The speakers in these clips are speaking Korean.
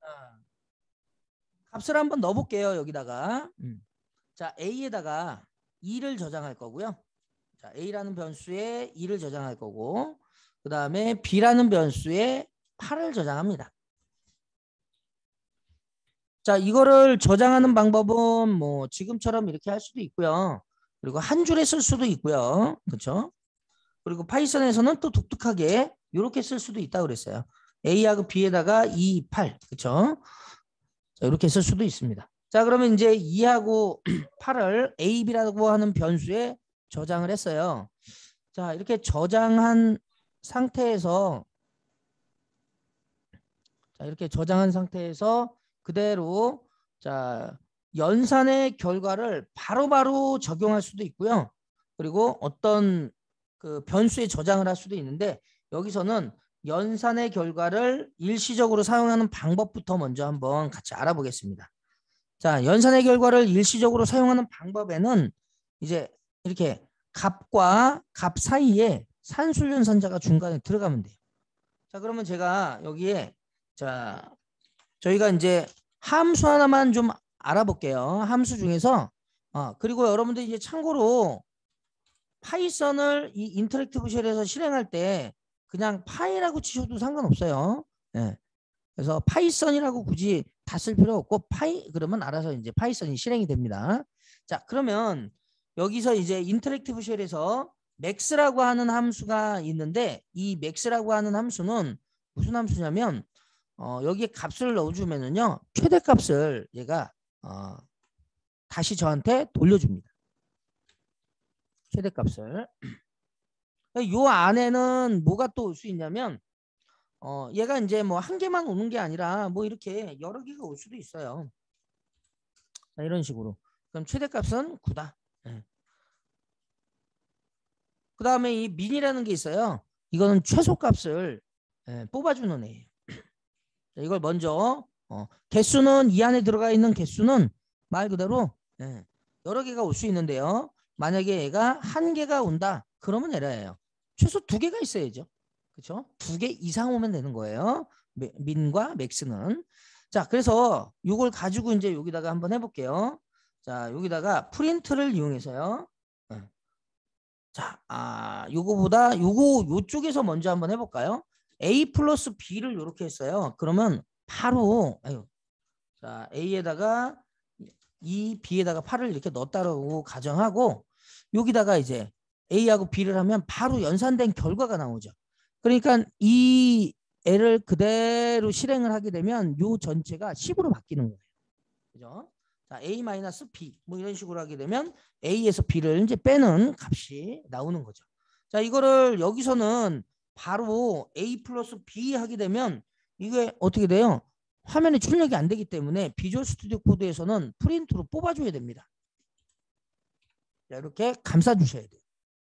자, 값을 한번 넣어볼게요. 여기다가. 자, A에다가 2를 저장할 거고요. 자, A라는 변수에 2를 저장할 거고, 그 다음에 B라는 변수에 8을 저장합니다. 자, 이거를 저장하는 방법은 뭐 지금처럼 이렇게 할 수도 있고요. 그리고 한 줄에 쓸 수도 있고요. 그렇죠? 그리고 파이썬에서는 또 독특하게 이렇게 쓸 수도 있다고 그랬어요. A하고 B에다가 2, 8. 그렇죠? 자, 이렇게 쓸 수도 있습니다. 자, 그러면 이제 2하고 8을 A, B라고 하는 변수에 저장을 했어요. 자, 이렇게 저장한 상태에서 그대로 자, 연산의 결과를 바로바로 적용할 수도 있고요. 그리고 어떤 그 변수에 저장을 할 수도 있는데 여기서는 연산의 결과를 일시적으로 사용하는 방법부터 먼저 한번 같이 알아보겠습니다. 자, 연산의 결과를 일시적으로 사용하는 방법에는 이제 이렇게 값과 값 사이에 산술연산자가 중간에 들어가면 돼요. 자, 그러면 제가 여기에 자, 저희가 이제 함수 하나만 좀 알아볼게요. 함수 중에서 그리고 여러분들 이제 참고로 파이썬을 이 인터랙티브 쉘에서 실행할 때 그냥 파이라고 치셔도 상관없어요. 예. 그래서 파이썬이라고 굳이 다 쓸 필요 없고 파이 그러면 알아서 이제 파이썬이 실행이 됩니다. 자, 그러면 여기서 이제 인터랙티브 쉘에서 max라고 하는 함수가 있는데 이 max라고 하는 함수는 무슨 함수냐면 여기에 값을 넣어주면은요 최대값을 얘가 다시 저한테 돌려줍니다. 최대값을. 요 안에는 뭐가 또 올 수 있냐면 얘가 이제 뭐 한 개만 오는 게 아니라 뭐 이렇게 여러 개가 올 수도 있어요. 자, 이런 식으로. 그럼 최대값은 9다. 네. 그 다음에 이 민이라는 게 있어요. 이거는 최소값을 뽑아주는 애예요. 자, 이걸 먼저 개수는 이 안에 들어가 있는 개수는 말 그대로 여러 개가 올 수 있는데요. 만약에 얘가 한 개가 온다. 그러면 에러예요. 최소 2개가 있어야죠. 그렇죠? 2개 이상 오면 되는 거예요. 민과 맥스는. 자, 그래서 이걸 가지고 이제 여기다가 한번 해볼게요. 자, 여기다가 프린트를 이용해서요. 자, 요쪽에서 먼저 한번 해볼까요? A 플러스 B를 이렇게 했어요. 그러면 바로, 자, A에다가 이 B에다가 8을 이렇게 넣었다고 가정하고, 여기다가 이제 A하고 B를 하면 바로 연산된 결과가 나오죠. 그러니까 이 애를 그대로 실행을 하게 되면 요 전체가 10으로 바뀌는 거예요. 그죠? 자, A-B 뭐 이런 식으로 하게 되면 A에서 B를 이제 빼는 값이 나오는 거죠. 자, 이거를 여기서는 바로 A 플러스 B 하게 되면 이게 어떻게 돼요? 화면에 출력이 안 되기 때문에 비주얼 스튜디오 코드에서는 프린트로 뽑아줘야 됩니다. 자, 이렇게 감싸 주셔야 돼요.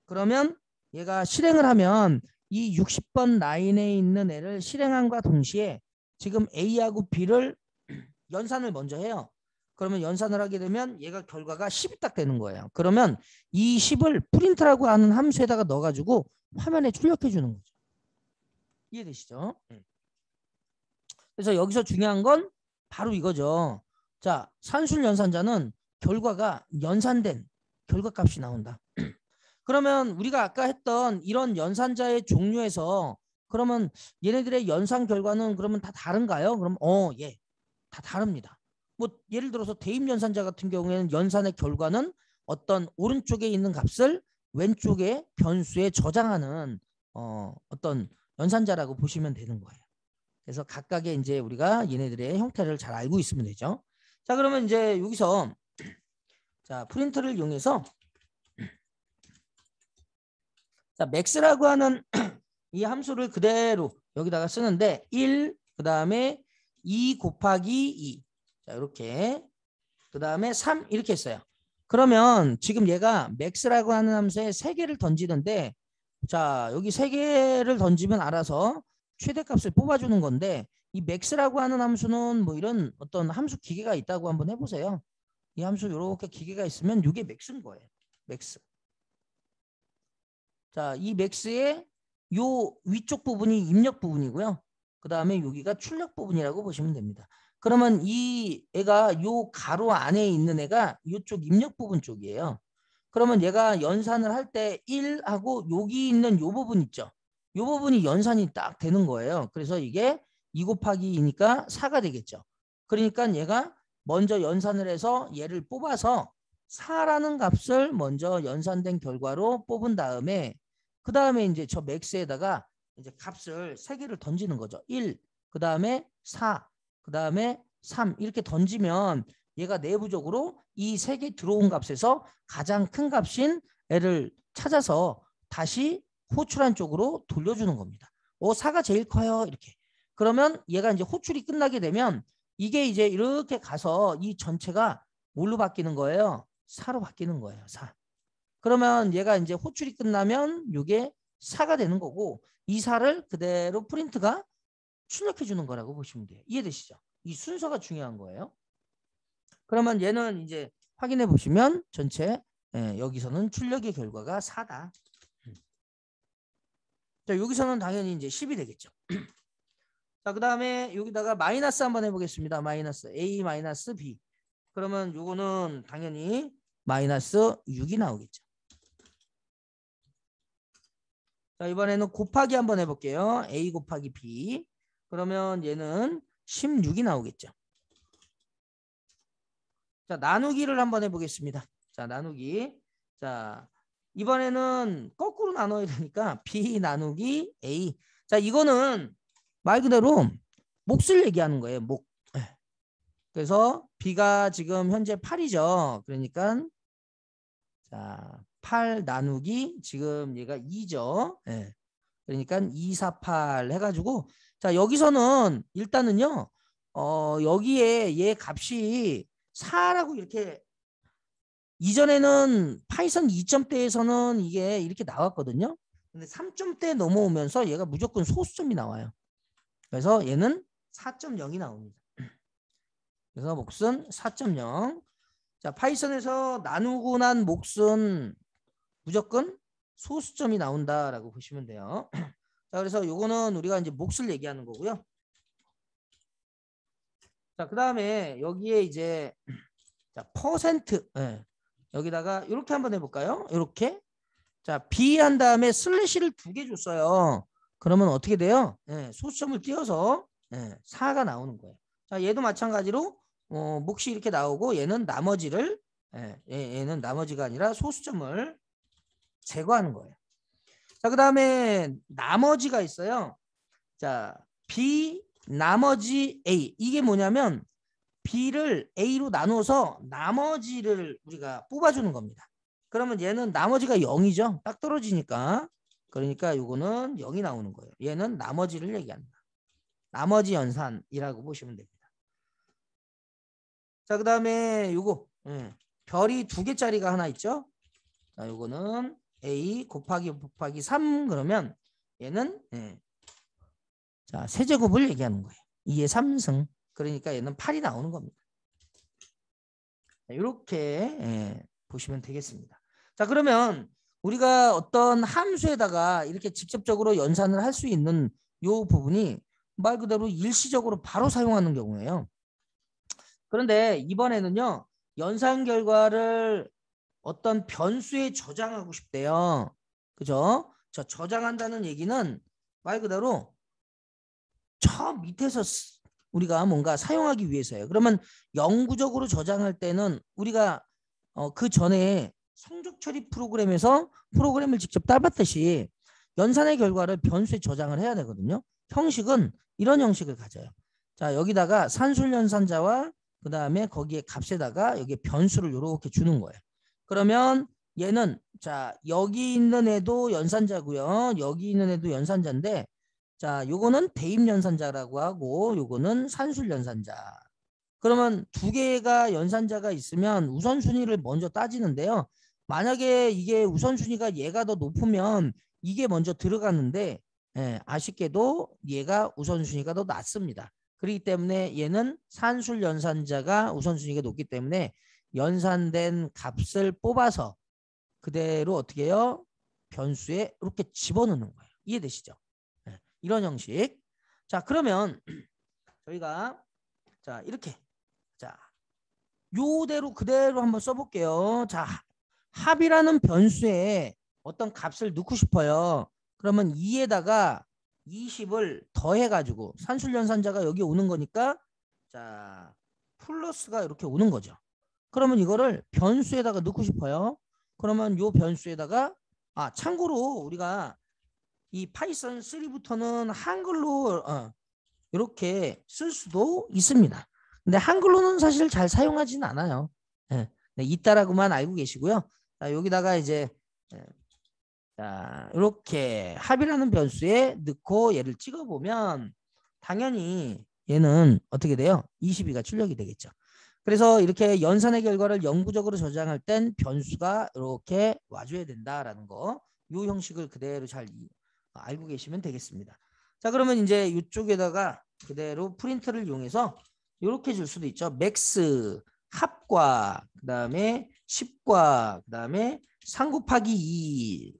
그러면 얘가 실행을 하면 이 60번 라인에 있는 애를 실행함과 동시에 지금 A하고 B를 연산을 먼저 해요. 그러면 연산을 하게 되면 얘가 결과가 10이 딱 되는 거예요. 그러면 이 10을 프린트라고 하는 함수에다가 넣어가지고 화면에 출력해 주는 거죠. 이해되시죠? 그래서 여기서 중요한 건 바로 이거죠. 자, 산술 연산자는 결과가 연산된 결과값이 나온다. 그러면 우리가 아까 했던 이런 연산자의 종류에서 그러면 얘네들의 연산 결과는 그러면 다 다른가요? 그럼 예, 다 다릅니다. 뭐 예를 들어서 대입 연산자 같은 경우에는 연산의 결과는 어떤 오른쪽에 있는 값을 왼쪽에 변수에 저장하는 어떤 연산자라고 보시면 되는 거예요. 그래서 각각의 이제 우리가 얘네들의 형태를 잘 알고 있으면 되죠. 자, 그러면 이제 여기서 자 프린터를 이용해서 자 max라고 하는 이 함수를 그대로 여기다가 쓰는데 1 그 다음에 2 곱하기 2 자 이렇게 그 다음에 3 이렇게 했어요. 그러면 지금 얘가 max라고 하는 함수에 3개를 던지는데 자 여기 3개를 던지면 알아서 최대값을 뽑아주는 건데 이 max라고 하는 함수는 뭐 이런 어떤 함수 기계가 있다고 한번 해보세요. 이 함수 이렇게 기계가 있으면 이게 max인 거예요. max. 자, 이 max의 요 위쪽 부분이 입력 부분이고요. 그 다음에 여기가 출력 부분이라고 보시면 됩니다. 그러면 이 애가 요 가로 안에 있는 애가 이쪽 입력 부분 쪽이에요. 그러면 얘가 연산을 할 때 1하고 여기 있는 요 부분 있죠. 요 부분이 연산이 딱 되는 거예요. 그래서 이게 2 곱하기 2니까 4가 되겠죠. 그러니까 얘가 먼저 연산을 해서 얘를 뽑아서 4라는 값을 먼저 연산된 결과로 뽑은 다음에 그 다음에 이제 저 맥스에다가 이제 값을 3개를 던지는 거죠. 1, 그 다음에 4, 그 다음에 3 이렇게 던지면 얘가 내부적으로 이 3개 들어온 값에서 가장 큰 값인 애를 찾아서 다시 호출한 쪽으로 돌려주는 겁니다. 4가 제일 커요. 이렇게. 그러면 얘가 이제 호출이 끝나게 되면 이게 이제 이렇게 가서 이 전체가 뭘로 바뀌는 거예요? 4로 바뀌는 거예요. 4. 그러면 얘가 이제 호출이 끝나면 이게 4가 되는 거고 이 4를 그대로 프린트가 출력해 주는 거라고 보시면 돼요. 이해되시죠? 이 순서가 중요한 거예요. 그러면 얘는 이제 확인해 보시면 전체 여기서는 출력의 결과가 4다. 자, 여기서는 당연히 이제 10이 되겠죠. 자, 그 다음에 여기다가 마이너스 한번 해보겠습니다. 마이너스 A 마이너스 B. 그러면 요거는 당연히 마이너스 6이 나오겠죠. 자, 이번에는 곱하기 한번 해볼게요. A 곱하기 B. 그러면 얘는 16이 나오겠죠. 자, 나누기를 한번 해보겠습니다. 자, 나누기. 자, 이번에는 거꾸로 나눠야 되니까 B 나누기 A. 자, 이거는 말 그대로 몫을 얘기하는 거예요. 몫. 그래서 B가 지금 현재 8이죠. 그러니까 자, 8 나누기 지금 얘가 2죠. 그러니까 2, 4, 8 해가지고 자, 여기서는 일단은요. 여기에 얘 값이 4라고 이렇게 이전에는 파이썬 2점대에서는 이게 이렇게 나왔거든요. 근데 3점대 넘어오면서 얘가 무조건 소수점이 나와요. 그래서 얘는 4.0이 나옵니다. 그래서 몫은 4.0. 자, 파이썬에서 나누고 난 몫은 무조건 소수점이 나온다라고 보시면 돼요. 자, 그래서 요거는 우리가 이제 몫을 얘기하는 거고요. 자, 그 다음에 여기에 이제 자, 퍼센트. 여기다가 이렇게 한번 해볼까요? 이렇게. 자, B 한 다음에 슬래시를 2개 줬어요. 그러면 어떻게 돼요? 소수점을 띄워서 4가 나오는 거예요. 자, 얘도 마찬가지로 몫이 이렇게 나오고 얘는 나머지를 얘는 나머지가 아니라 소수점을 제거하는 거예요. 자, 그 다음에 나머지가 있어요. 자, B 나머지 A. 이게 뭐냐면 B를 A로 나눠서 나머지를 우리가 뽑아주는 겁니다. 그러면 얘는 나머지가 0이죠. 딱 떨어지니까. 그러니까 요거는 0이 나오는 거예요. 얘는 나머지를 얘기합니다. 나머지 연산이라고 보시면 됩니다. 자, 그 다음에 요거 별이 2개짜리가 하나 있죠. 자, 요거는 A 곱하기 3 그러면 얘는 자, 세제곱을 얘기하는 거예요. 2의 3승. 그러니까 얘는 8이 나오는 겁니다. 이렇게 보시면 되겠습니다. 자, 그러면 우리가 어떤 함수에다가 이렇게 직접적으로 연산을 할 수 있는 이 부분이 말 그대로 일시적으로 바로 사용하는 경우예요. 그런데 이번에는요. 연산 결과를 어떤 변수에 저장하고 싶대요. 그죠? 저 저장한다는 얘기는 말 그대로 저 밑에서 우리가 뭔가 사용하기 위해서예요. 그러면 영구적으로 저장할 때는 우리가 그 전에 성적 처리 프로그램에서 프로그램을 직접 따봤듯이 연산의 결과를 변수에 저장을 해야 되거든요. 형식은 이런 형식을 가져요. 자, 여기다가 산술 연산자와 그 다음에 거기에 값에다가 여기 변수를 이렇게 주는 거예요. 그러면 얘는 자, 여기 있는 애도 연산자고요. 여기 있는 애도 연산자인데 자, 요거는 대입 연산자라고 하고 요거는 산술 연산자. 그러면 2개가 연산자가 있으면 우선순위를 먼저 따지는데요. 만약에 이게 우선순위가 얘가 더 높으면 이게 먼저 들어가는데 아쉽게도 얘가 우선순위가 더 낮습니다. 그렇기 때문에 얘는 산술 연산자가 우선순위가 높기 때문에 연산된 값을 뽑아서 그대로 어떻게 해요? 변수에 이렇게 집어넣는 거예요. 이해되시죠? 이런 형식. 자, 그러면 저희가 자, 이렇게. 자, 요대로 그대로 한번 써볼게요. 자, 합이라는 변수에 어떤 값을 넣고 싶어요. 그러면 2에다가 20을 더해가지고 산술연산자가 여기 오는 거니까 자 플러스가 이렇게 오는 거죠. 그러면 이거를 변수에다가 넣고 싶어요. 그러면 요 변수에다가 참고로 우리가 이 파이썬 3부터는 한글로 이렇게 쓸 수도 있습니다. 근데 한글로는 사실 잘 사용하지는 않아요. 네, 있다라고만 알고 계시고요. 자, 여기다가 이제 자, 이렇게 합이라는 변수에 넣고 얘를 찍어보면 당연히 얘는 어떻게 돼요? 22가 출력이 되겠죠. 그래서 이렇게 연산의 결과를 영구적으로 저장할 땐 변수가 이렇게 와줘야 된다라는 거. 이 형식을 그대로 잘 알고 계시면 되겠습니다. 자, 그러면 이제 이쪽에다가 그대로 프린터를 이용해서 이렇게 줄 수도 있죠. 맥스 합과 그 다음에 10과 그 다음에 3 곱하기 2.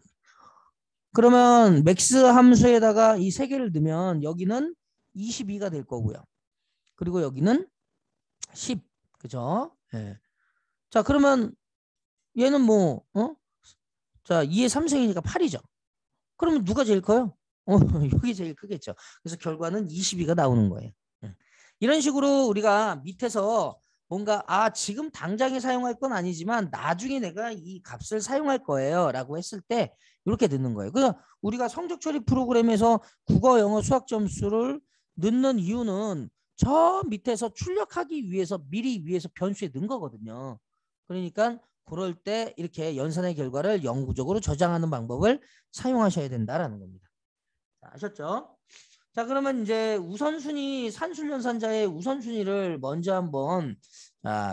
그러면 맥스 함수에다가 이 세 개를 넣으면 여기는 22가 될 거고요. 그리고 여기는 10. 그죠? 네. 자, 그러면 얘는 뭐 자, 2의 3승이니까 8이죠. 그러면 누가 제일 커요? 여기 제일 크겠죠. 그래서 결과는 22가 나오는 거예요. 이런 식으로 우리가 밑에서 뭔가 지금 당장에 사용할 건 아니지만 나중에 내가 이 값을 사용할 거예요 라고 했을 때 이렇게 넣는 거예요. 그래서 우리가 성적 처리 프로그램에서 국어, 영어, 수학 점수를 넣는 이유는 저 밑에서 출력하기 위해서 미리 위에서 변수에 넣은 거거든요. 그러니까 그럴 때 이렇게 연산의 결과를 영구적으로 저장하는 방법을 사용하셔야 된다라는 겁니다. 자, 아셨죠? 자, 그러면 이제 우선순위, 산술연산자의 우선순위를 먼저 한번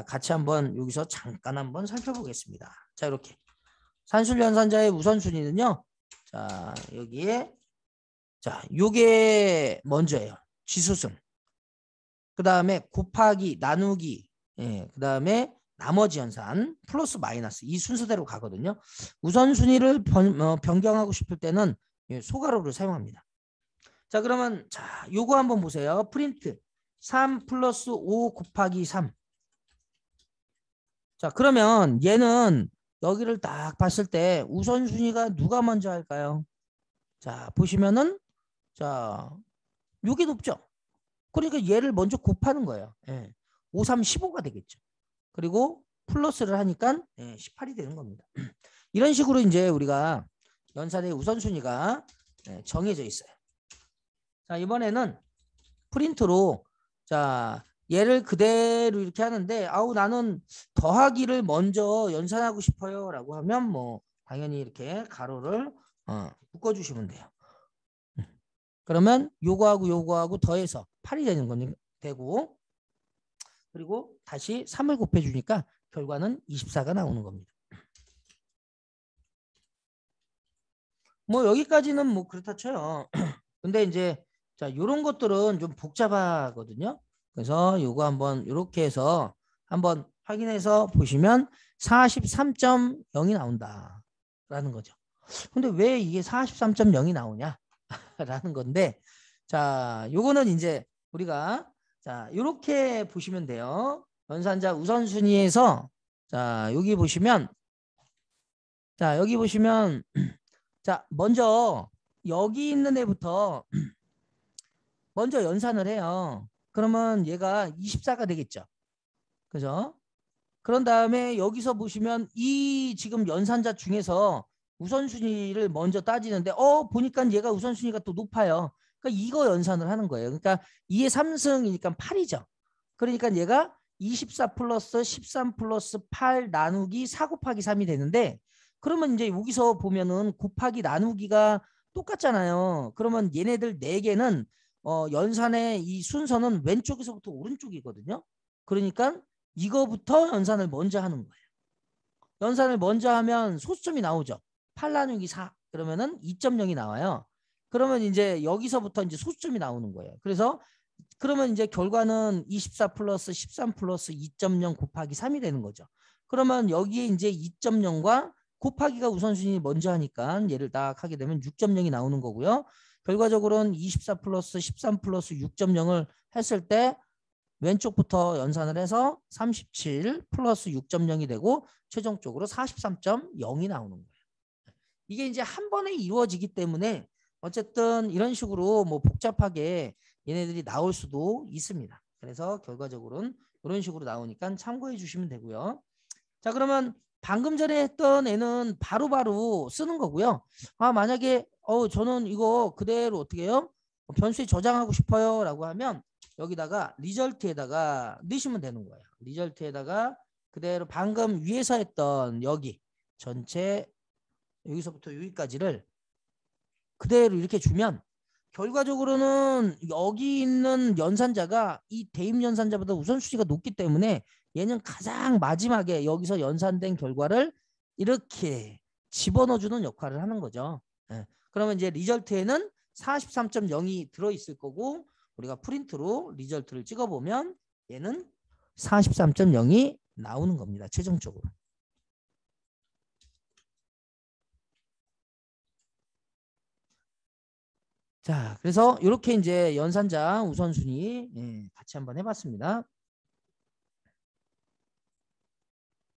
같이 한번 여기서 잠깐 한번 살펴보겠습니다. 자, 이렇게 산술연산자의 우선순위는요. 자, 여기에 자, 요게 먼저예요. 지수승. 그 다음에 곱하기, 나누기, 그 다음에 나머지 연산, 플러스 마이너스 이 순서대로 가거든요. 우선순위를 변경하고 싶을 때는 소괄호를 사용합니다. 자, 그러면 자, 요거 한번 보세요. 프린트 3 플러스 5 곱하기 3. 자, 그러면 얘는 여기를 딱 봤을 때 우선순위가 누가 먼저 할까요? 자, 보시면은 자, 요게 높죠. 그러니까 얘를 먼저 곱하는 거예요. 5, 3, 15가 되겠죠. 그리고 플러스를 하니까 18이 되는 겁니다. 이런 식으로 이제 우리가 연산의 우선순위가 정해져 있어요. 자, 이번에는 프린트로 자, 얘를 그대로 이렇게 하는데 나는 더하기를 먼저 연산하고 싶어요 라고 하면 뭐 당연히 이렇게 가로를 묶어 주시면 돼요. 그러면 요거하고 요거하고 더해서 8이 되는 건 되고, 그리고 다시 3을 곱해 주니까 결과는 24가 나오는 겁니다. 뭐 여기까지는 뭐 그렇다 쳐요. 근데 이제 자, 요런 것들은 좀 복잡하거든요. 그래서 요거 한번 이렇게 해서 한번 확인해서 보시면 43.0이 나온다라는 거죠. 근데 왜 이게 43.0이 나오냐? 라는 건데, 자, 요거는 이제 우리가 자, 요렇게 보시면 돼요. 연산자 우선순위에서 자, 여기 보시면 자, 여기 보시면 자, 먼저 여기 있는 애부터 먼저 연산을 해요. 그러면 얘가 24가 되겠죠. 그죠? 그런 다음에 여기서 보시면 이 지금 연산자 중에서 우선순위를 먼저 따지는데 보니까 얘가 우선순위가 또 높아요. 그러니까 이거 연산을 하는 거예요. 그러니까 2의 3승이니까 8이죠. 그러니까 얘가 24 플러스 13 플러스 8 나누기 4 곱하기 3이 되는데, 그러면 이제 여기서 보면은 곱하기 나누기가 똑같잖아요. 그러면 얘네들 4개는 연산의 이 순서는 왼쪽에서부터 오른쪽이거든요. 그러니까 이거부터 연산을 먼저 하는 거예요. 연산을 먼저 하면 소수점이 나오죠. 8 나누기 4 그러면은 2.0이 나와요. 그러면 이제 여기서부터 이제 소수점이 나오는 거예요. 그래서 그러면 이제 결과는 24 플러스 13 플러스 2.0 곱하기 3이 되는 거죠. 그러면 여기에 이제 2.0과 곱하기가 우선순위 먼저 하니까 얘를 딱 하게 되면 6.0이 나오는 거고요. 결과적으로는 24 플러스 13 플러스 6.0을 했을 때 왼쪽부터 연산을 해서 37 플러스 6.0이 되고 최종적으로 43.0이 나오는 거예요. 이게 이제 한 번에 이루어지기 때문에 어쨌든 이런 식으로 뭐 복잡하게 얘네들이 나올 수도 있습니다. 그래서 결과적으로는 이런 식으로 나오니까 참고해 주시면 되고요. 자, 그러면 방금 전에 했던 애는 바로바로 쓰는 거고요. 아, 만약에 저는 이거 그대로 어떻게 해요? 변수에 저장하고 싶어요 라고 하면 여기다가 리절트에다가 넣으시면 되는 거예요. 리절트에다가 그대로 방금 위에서 했던 여기 전체 여기서부터 여기까지를 그대로 이렇게 주면 결과적으로는 여기 있는 연산자가 이 대입 연산자보다 우선순위가 높기 때문에 얘는 가장 마지막에 여기서 연산된 결과를 이렇게 집어넣어주는 역할을 하는 거죠. 예. 그러면 이제 리절트에는 43.0이 들어있을 거고 우리가 프린트로 리절트를 찍어보면 얘는 43.0이 나오는 겁니다. 최종적으로. 자, 그래서 이렇게 이제 연산자 우선순위 같이 한번 해봤습니다.